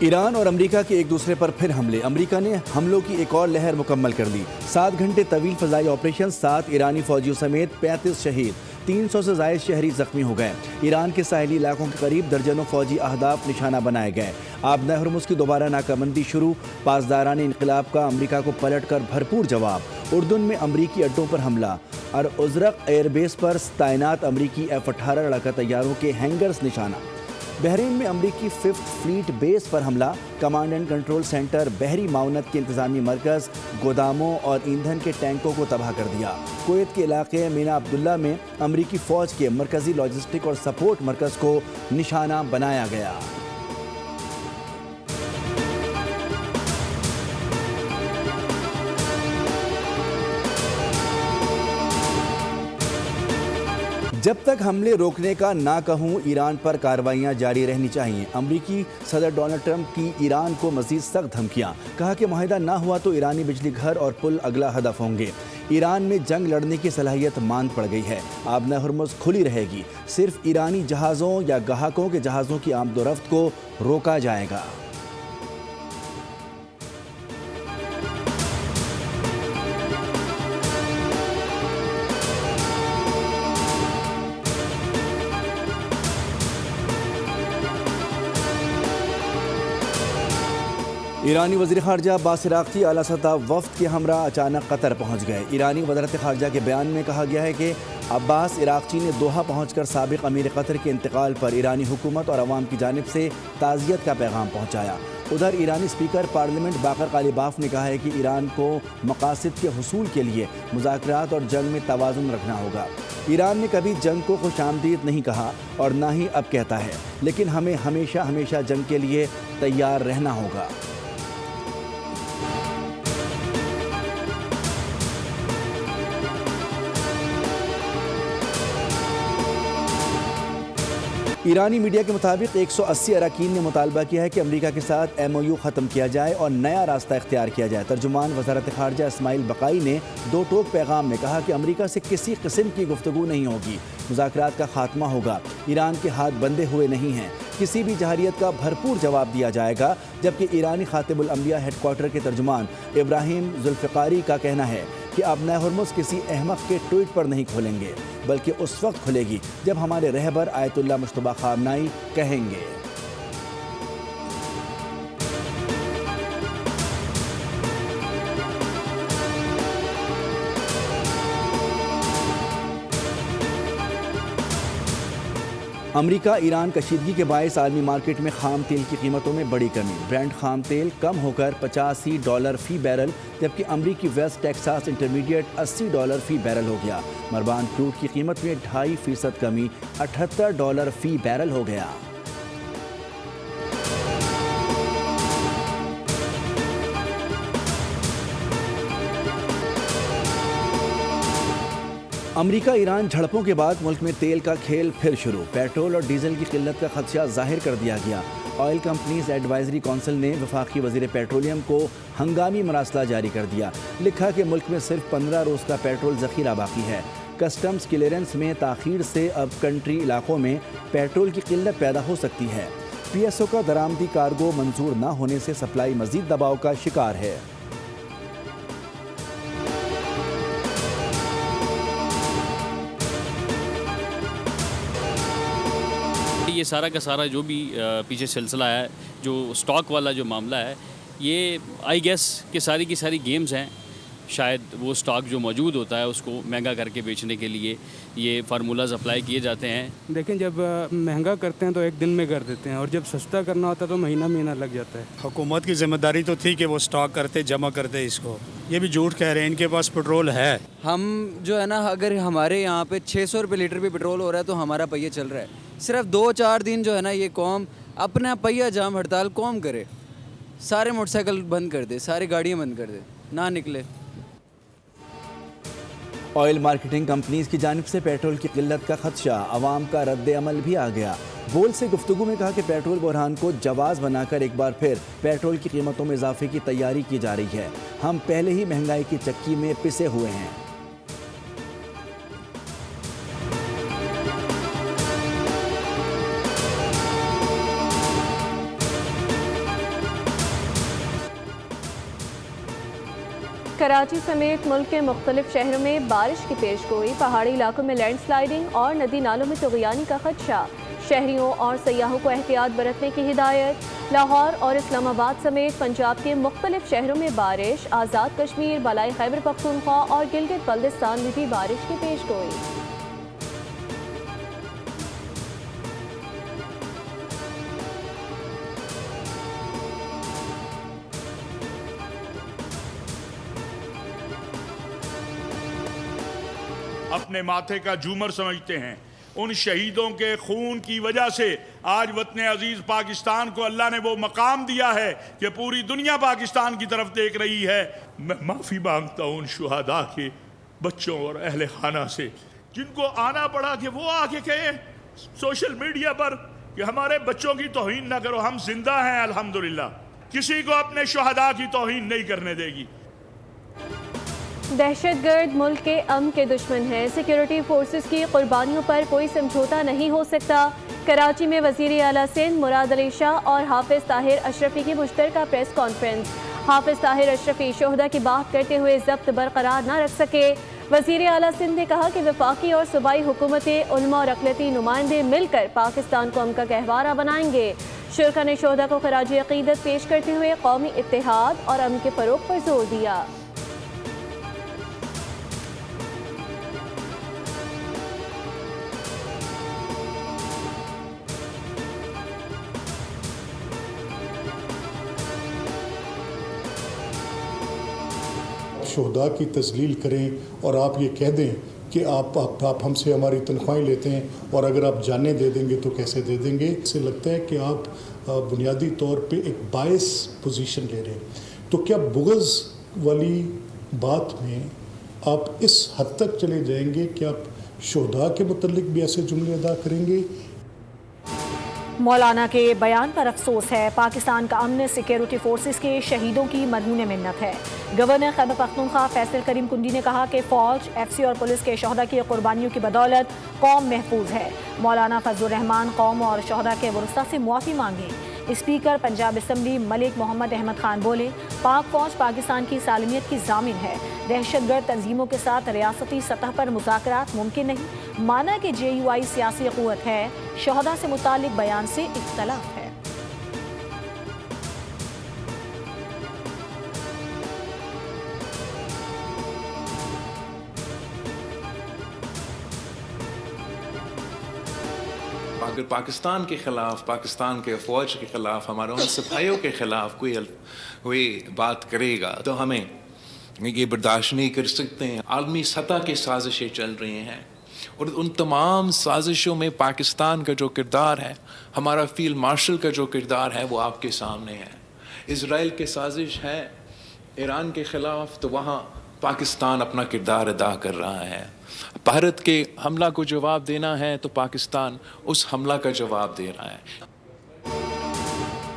Iran और America के एक दूसरे पर फिर हमले। अमेरिका ने हमलों की एक और लहर मुकम्मल कर दी। 7 घंटे तवील फजाई ऑपरेशन, 7 ईरानी फौजियों समेत 35 शहीद, 300 से ज़ायद शहरी जख्मी हो गए। ईरान के साहिली इलाकों के करीब दर्जनों फौजी अहदाफ निशाना बनाए गए। आबना हुर्मुज़ की दोबारा नाकाबंदी शुरू। पासदारान इनकलाब का अमेरिका को पलट कर भरपूर जवाब। उर्दुन में अमरीकी अड्डों पर हमला और उज़रक एयरबेस पर तैनात अमरीकी F-18 लड़ाका तैयारों के हैंगर्स निशाना। बहरीन में अमरीकी 5th फ्लीट बेस पर हमला। कमांड एंड कंट्रोल सेंटर, बहरी माउनत के इंतजामी मरकज़, गोदामों और ईंधन के टैंकों को तबाह कर दिया। कुवैत के इलाके मीना अब्दुल्ला में अमरीकी फ़ौज के मरकज़ी लॉजिस्टिक और सपोर्ट मरकज़ को निशाना बनाया गया। जब तक हमले रोकने का ना कहूँ, ईरान पर कार्रवाइयाँ जारी रहनी चाहिए। अमरीकी सदर डोनाल्ड ट्रंप की ईरान को मजीद सख्त धमकियाँ। कहा कि मुआहदा ना हुआ तो ईरानी बिजली घर और पुल अगला हदफ होंगे। ईरान में जंग लड़ने की सलाहियत मांद पड़ गई है। आबना हुर्मुज़ खुली रहेगी। सिर्फ ईरानी जहाज़ों या ग्राहकों के जहाज़ों की आमदोरफ्त को रोका जाएगा। ईरानी वज़ीर ख़ारजा अब्बास इराक़ची आला सतह वफ़द के हमरा अचानक कतर पहुँच गए। ईरानी वज़ारत ख़ारजा के बयान में कहा गया है कि अब्बास इराक़ची ने दोहा पहुँचकर साबिक़ अमीर क़तर के इंतकाल पर ईरानी हुकूमत और अवाम की जानिब से ताज़ियत का पैगाम पहुँचाया। उधर ईरानी स्पीकर पार्लियामेंट बाकर कालिबाफ ने कहा है कि ईरान को मकासद के हुसूल के लिए मुज़ाकरात और जंग में तवाज़ुन रखना होगा। ईरान ने कभी जंग को खुशामदीद नहीं कहा और ना ही अब कहता है, लेकिन हमें हमेशा हमेशा जंग के लिए तैयार रहना होगा। ईरानी मीडिया के मुताबिक 180 अरकान ने मुतालबा किया है कि अमेरिका के साथ MOU ख़त्म किया जाए और नया रास्ता इख्तियार किया जाए। तर्जुमान वज़ारत ख़ारजा इस्माइल बकाई ने 2 टोक पैगाम में कहा कि अमेरिका से किसी किस्म की गुफ्तगू नहीं होगी, मुज़ाकरात का खात्मा होगा। ईरान के हाथ बंधे हुए नहीं हैं, किसी भी जहारियत का भरपूर जवाब दिया जाएगा। जबकि ईरानी खातिबुल अंबिया हेडक्वार्टर के तर्जुमान इब्राहिम जुल्फ़िकारी का कहना है कि आबना हुर्मुज़ किसी अहमक के ट्वीट पर नहीं खोलेंगे, बल्कि उस वक्त खुलेगी जब हमारे रहबर आयतुल्लाह मुश्तबा खामनाई कहेंगे। अमेरिका ईरान कशीदगी के बायस आलमी मार्केट में खाम तेल की कीमतों में बड़ी कमी। ब्रेंट खाम तेल कम होकर $85 फ़ी बैरल, जबकि अमरीकी वेस्ट टेक्सास इंटरमीडिएट $80 फ़ी बैरल हो गया। मरबान क्रूड की कीमत में 2.5% कमी, $78 फ़ी बैरल हो गया। अमेरिका ईरान झड़पों के बाद मुल्क में तेल का खेल फिर शुरू। पेट्रोल और डीजल की किल्लत का खदशा जाहिर कर दिया गया। ऑयल कंपनीज एडवाइजरी काउंसिल ने वफाकी वज़ीर पेट्रोलियम को हंगामी मरासला जारी कर दिया। लिखा कि मुल्क में सिर्फ 15 रोज़ का पेट्रोल ज़ख़ीरा बाकी है। कस्टम्स क्लियरेंस में ताख़ीर से अब कंट्री इलाकों में पेट्रोल की किल्लत पैदा हो सकती है। PSO का दरामदी कार्गो मंजूर न होने से सप्लाई मज़ीद दबाव का शिकार है। ये सारा का सारा जो भी पीछे सिलसिला है, जो स्टॉक वाला जो मामला है, ये आई गेस कि सारी की सारी गेम्स हैं। शायद वो स्टॉक जो मौजूद होता है उसको महंगा करके बेचने के लिए ये फार्मूलाज अप्लाई किए जाते हैं। देखें, जब महंगा करते हैं तो एक दिन में कर देते हैं, और जब सस्ता करना होता है तो महीना महीना लग जाता है। हुकूमत की जिम्मेदारी तो थी कि वो स्टॉक करते, जमा करते इसको। ये भी झूठ कह रहे हैं, इनके पास पेट्रोल है। हम जो है ना, अगर हमारे यहाँ पे 600 रुपये लीटर भी पेट्रोल हो रहा है तो हमारा पहिया चल रहा है। सिर्फ 2-4 दिन जो है ना, ये कौम अपना पहिया जाम हड़ताल कौम करे, सारे मोटरसाइकिल बंद कर दे, सारी गाड़ियाँ बंद कर दे, ना निकले। ऑयल मार्केटिंग कंपनीज की जानिब से पेट्रोल की किल्लत का खदशा, अवाम का रद्द अमल भी आ गया। बोल से गुफ्तगू में कहा कि पेट्रोल बहरान को जवाज़ बनाकर एक बार फिर पेट्रोल की कीमतों में इजाफे की तैयारी की जा रही है। हम पहले ही महंगाई की चक्की में पिसे हुए हैं। कराची समेत मुल्क के मुख्तलिफ शहरों में बारिश की पेशगोई, पहाड़ी इलाकों में लैंडस्लाइडिंग और नदी नालों में तुग़यानी का खदशा। शहरियों और सयाहों को एहतियात बरतने की हिदायत। लाहौर और इस्लामाबाद समेत पंजाब के मुख्तलिफ शहरों में बारिश। आज़ाद कश्मीर, बलाई खैबर पख्तूनख्वा और गिलगित बल्तिस्तान में भी बारिश की पेशगोई। अपने माथे का झूमर समझते हैं। उन शहीदों के खून की वजह से आज वतन अजीज पाकिस्तान को अल्लाह ने वो मकाम दिया है कि पूरी दुनिया पाकिस्तान की तरफ देख रही है। मैं माफ़ी मांगता हूँ उन शुहदा के बच्चों और अहले खाना से जिनको आना पड़ा कि वो आके कहे सोशल मीडिया पर कि हमारे बच्चों की तौहीन ना करो, हम जिंदा हैं अल्हम्दुलिल्लाह, किसी को अपने शुहदा की तौहीन नहीं करने देगी। दहशतगर्द मुल्क के अमन के दुश्मन हैं। सिक्योरिटी फोर्सेस की कुर्बानियों पर कोई समझौता नहीं हो सकता। कराची में वज़ीर आला सिंध मुराद अली शाह और हाफिज ताहिर अशरफी की मुश्तरका प्रेस कॉन्फ्रेंस। हाफिज ताहिर अशरफी शोहदा की बात करते हुए ज़ब्त बरकरार न रख सके। वज़ीर आला सिंध ने कहा कि वफाकी और सूबाई हुकूमतें, उलमा और अक़लियती नुमाइंदे मिलकर पाकिस्तान को अमन का गहवारा बनाएंगे। शुरका ने शोहदा को खराज अक़ीदत पेश करते हुए कौमी इत्तेहाद और अमन के फ़रोग़ पर जोर दिया। शुहदा की तस्लील करें और आप ये कह दें कि आप हमसे हमारी तनख्वाहें लेते हैं और अगर आप जानें दे देंगे तो कैसे दे देंगे। इससे लगता है कि आप बुनियादी तौर पे एक बायस पोजीशन ले रहे हैं। तो क्या बुग़्ज़ वाली बात में आप इस हद तक चले जाएंगे कि आप शुहदा के मुतल्लिक भी ऐसे जुमले अदा करेंगे? मौलाना के बयान पर अफसोस है। पाकिस्तान का अमन सिक्योरिटी फोर्सेस के शहीदों की मरहून मिन्नत है। गवर्नर खैबर पख्तूनख्वा फैसल करीम कुंडी ने कहा कि फ़ौज, FC और पुलिस के शहदा की कुर्बानियों की बदौलत कौम महफूज है। मौलाना फजलुर रहमान कौम और शहदा के वरसा से मुआफ़ी मांगे। स्पीकर पंजाब असम्बली मलिक मोहम्मद अहमद खान बोले, पाक फ़ौज पाकिस्तान की सालमियत की ज़ामिन है। दहशतगर्द तंजीमों के साथ रियासती सतह पर मुज़ाकरात मुमकिन नहीं। माना कि JUI सियासी क़ुव्वत है। शहदा से मुतालिक बयान से इख्तलाफ है। अगर पाकिस्तान के ख़िलाफ़, पाकिस्तान के फ़ौज के ख़िलाफ़, हमारे उन सिपाहियों के ख़िलाफ़ कोई बात करेगा तो हमें ये बर्दाश्त नहीं कर सकते हैं। आलमी सतह की साजिशें चल रही हैं और उन तमाम साजिशों में पाकिस्तान का जो किरदार है, हमारा फील्ड मार्शल का जो किरदार है, वो आपके सामने है। इज़राइल की साजिश है ईरान के ख़िलाफ़, तो वहाँ पाकिस्तान अपना किरदार अदा कर रहा है। भारत के हमला को जवाब देना है तो पाकिस्तान उस हमला का जवाब दे रहा है।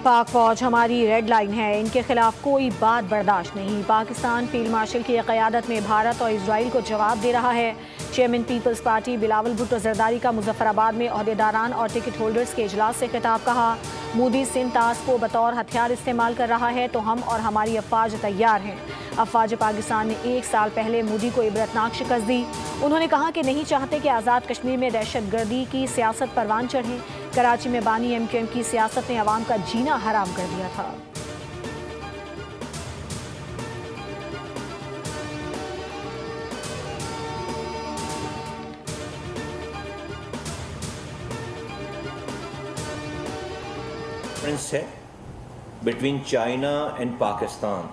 पाक फ़ौज हमारी रेड लाइन है, इनके खिलाफ कोई बात बर्दाश्त नहीं। पाकिस्तान फील्ड मार्शल की क़यादत में भारत और इजराइल को जवाब दे रहा है। Chairman Peoples Party Bilawal Bhutto Zardari का मुजफ्फराबाद में ओहदेदारान और टिकट होल्डर्स के इजलास से खिताब। कहा, मोदी सिंध तास को बतौर हथियार इस्तेमाल कर रहा है तो हम और हमारी अफवाज तैयार हैं। अफवाज पाकिस्तान ने 1 साल पहले मोदी को इबरतनाक शिकस्त दी। उन्होंने कहा कि नहीं चाहते कि आज़ाद कश्मीर में दहशतगर्दी की सियासत परवान चढ़े। कराची में बानी MQM की सियासत ने अवाम का जीना हराम कर दिया था। है बिटवीन चाइना एंड पाकिस्तान,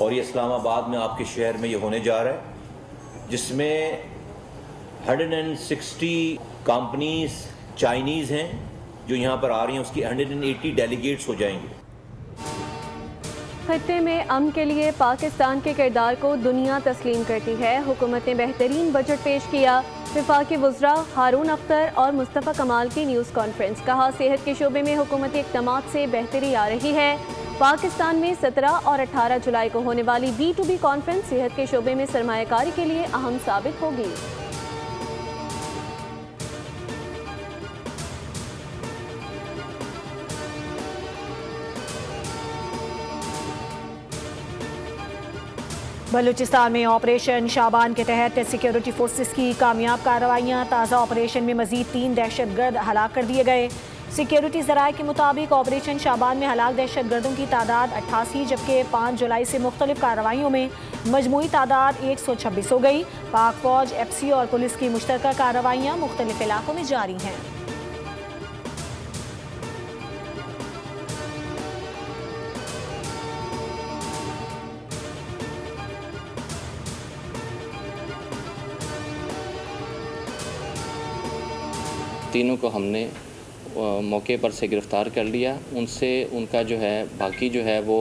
और ये इस्लामाबाद में आपके शहर में ये होने जा रहा है, जिसमें 160 कंपनीज चाइनीज़ हैं जो यहाँ पर आ रही हैं। उसकी 180 डेलीगेट्स हो जाएंगे। खत्ते में अमन के लिए पाकिस्तान के किरदार को दुनिया तस्लीम करती है। हुकूमत ने बेहतरीन बजट पेश किया। वफाकी वज़रा हारून अख्तर और मुस्तफ़ा कमाल की न्यूज़ कॉन्फ्रेंस। कहा, सेहत के शोबे में हुकूमती इक़दामात से बेहतरी आ रही है। पाकिस्तान में 17 और 18 जुलाई को होने वाली B2B कॉन्फ्रेंस सेहत के शोबे में सरमायाकारी के लिए अहम साबित होगी। बलूचिस्तान में ऑपरेशन शाबान के तहत सिक्योरिटी फोर्सेस की कामयाब कार्रवाइयाँ। ताज़ा ऑपरेशन में मजीद 3 दहशतगर्द हलाक कर दिए गए। सिक्योरिटी ज़राए के मुताबिक ऑपरेशन शाबान में हलाक दहशतगर्दों की तादाद 88, जबकि 5 जुलाई से मुख्तलिफ कार्रवाइयों में मजमूई तादाद 126 हो गई। पाक फौज, FC और पुलिस की मुश्तरका कार्रवाइयाँ मुख्तलिफ इलाकों में जारी हैं। तीनों को हमने मौके पर से गिरफ़्तार कर लिया। उनसे उनका जो है बाकी जो है वो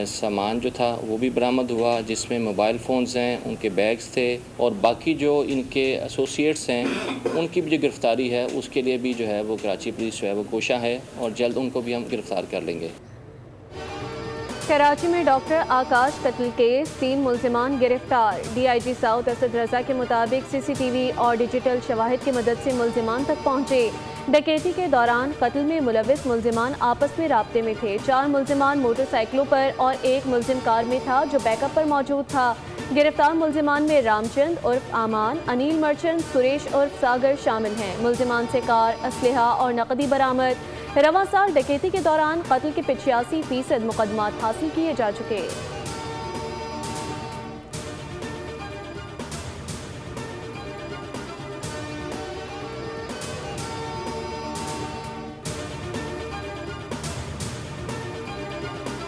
सामान जो था वो भी बरामद हुआ, जिसमें मोबाइल फ़ोन्स हैं, उनके बैग्स थे और बाकी जो इनके एसोसिएट्स हैं उनकी भी जो गिरफ़्तारी है उसके लिए भी जो है वो कराची पुलिस जो है वो कोशा है और जल्द उनको भी हम गिरफ़्तार कर लेंगे। कराची में डॉक्टर आकाश कत्ल केस, 3 मुल्जिमान गिरफ्तार। DIG साउथ असद रजा के मुताबिक CCTV और डिजिटल शवाहिद की मदद से मुल्जिमान तक पहुँचे। डकैती के दौरान कत्ल में मुलविस मुल्जिमान आपस में राब्ते में थे। 4 मुल्जिमान मोटरसाइकिलों पर और 1 मुल्जिम कार में था जो बैकअप पर मौजूद था। गिरफ्तार मुल्जिमान में रामचंद उर्फ आमान, अनिल मर्चेंट, सुरेश उर्फ सागर शामिल हैं। मुल्जिमान से कार, असलहा और नकदी बरामद। रवां साल डकैती के दौरान कत्ल के 85% मुकदमात हासिल किए जा चुके।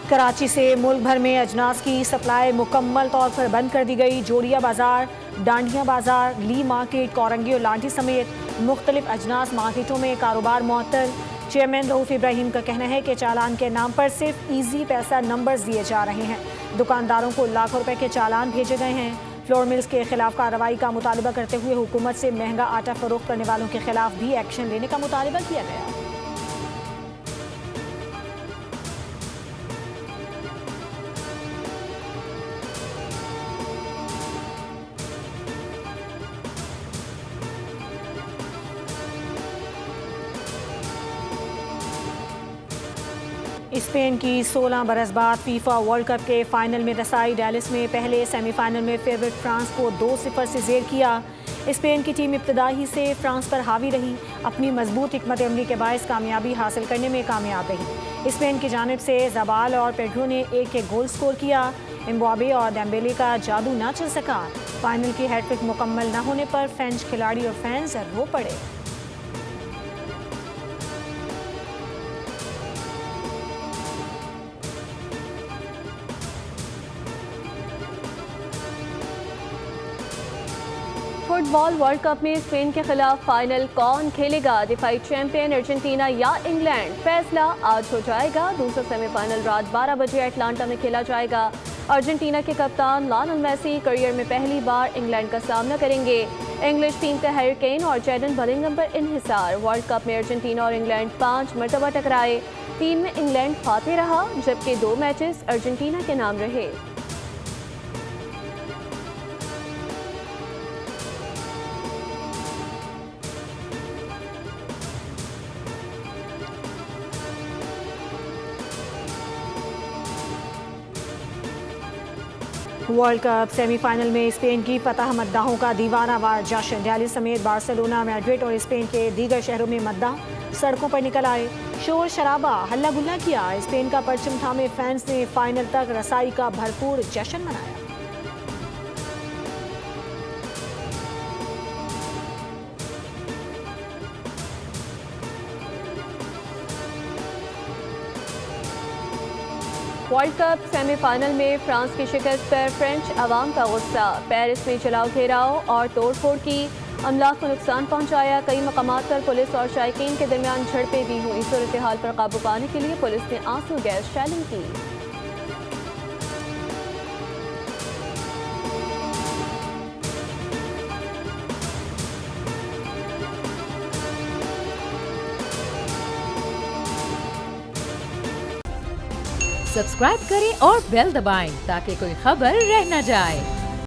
कराची से मुल्क भर में अजनास की सप्लाई मुकम्मल तौर पर बंद कर दी गई। जोड़िया बाजार, डांडिया बाजार, ली मार्केट, कोरंगी और लाठी समेत मुख्तलिफ अजनास मार्केटों में कारोबार मुअत्तल। चेयरमैन रऊफ इब्राहिम का कहना है कि चालान के नाम पर सिर्फ ईजी पैसा नंबर्स दिए जा रहे हैं। दुकानदारों को लाखों रुपए के चालान भेजे गए हैं। फ्लोर मिल्स के खिलाफ कार्रवाई का मुतालबा करते हुए हुकूमत से महंगा आटा फरोख्त करने वालों के खिलाफ भी एक्शन लेने का मुतालबा किया गया। स्पेन की 16 बरस बाद फीफा वर्ल्ड कप के फाइनल में रसाई। डेलिस में पहले सेमीफाइनल में फेवरेट फ्रांस को 2-0 से ज़ेर किया। स्पेन की टीम इब्तदा ही से फ्रांस पर हावी रही, अपनी मजबूत हिकमत अमली के बायस कामयाबी हासिल करने में कामयाब रही। स्पेन की जानिब से जबाल और पेड्रो ने एक गोल स्कोर किया। एम्बापे और डेम्बेले का जादू ना चल सका। फाइनल की हैट्रिक मुकम्मल न होने पर फ्रेंच खिलाड़ी और फैंस रो पड़े। फुटबॉल वर्ल्ड कप में स्पेन के खिलाफ फाइनल कौन खेलेगा? दिफाई चैंपियन अर्जेंटीना या इंग्लैंड? फैसला आज हो जाएगा। दूसरा सेमीफाइनल रात 12 बजे अटलांटा में खेला जाएगा। अर्जेंटीना के कप्तान लियोनेल मेसी करियर में पहली बार इंग्लैंड का सामना करेंगे। इंग्लिश टीम का हैरी केन और जेडन बलिंगम पर इन्हिसार। वर्ल्ड कप में अर्जेंटीना और इंग्लैंड 5 मरतबा टकराए। 3 में इंग्लैंड फाते रहा, जबकि 2 मैचेस अर्जेंटीना के नाम रहे। वर्ल्ड कप सेमीफाइनल में स्पेन की फतह मद्दाहों का दीवानावार जश्न। दिल्ली समेत बार्सिलोना, मैड्रिड और स्पेन के दीगर शहरों में मद्दाह सड़कों पर निकल आए, शोर शराबा, हल्ला गुल्ला किया। स्पेन का परचम थामे फैंस ने फाइनल तक रसाई का भरपूर जश्न मनाया। वर्ल्ड कप सेमीफाइनल में फ्रांस की शिकस्त पर फ्रेंच अवाम का गुस्सा। पेरिस में चलाओ घेराव और तोड़फोड़ की, अमलाक को नुकसान पहुंचाया। कई मकामात पर पुलिस और शायकीन के दरमियान झड़पें भी हुई। सूरत हाल पर काबू पाने के लिए पुलिस ने आंसू गैस शेलिंग की। सब्सक्राइब करें और बेल दबाएं ताकि कोई खबर रह न जाए।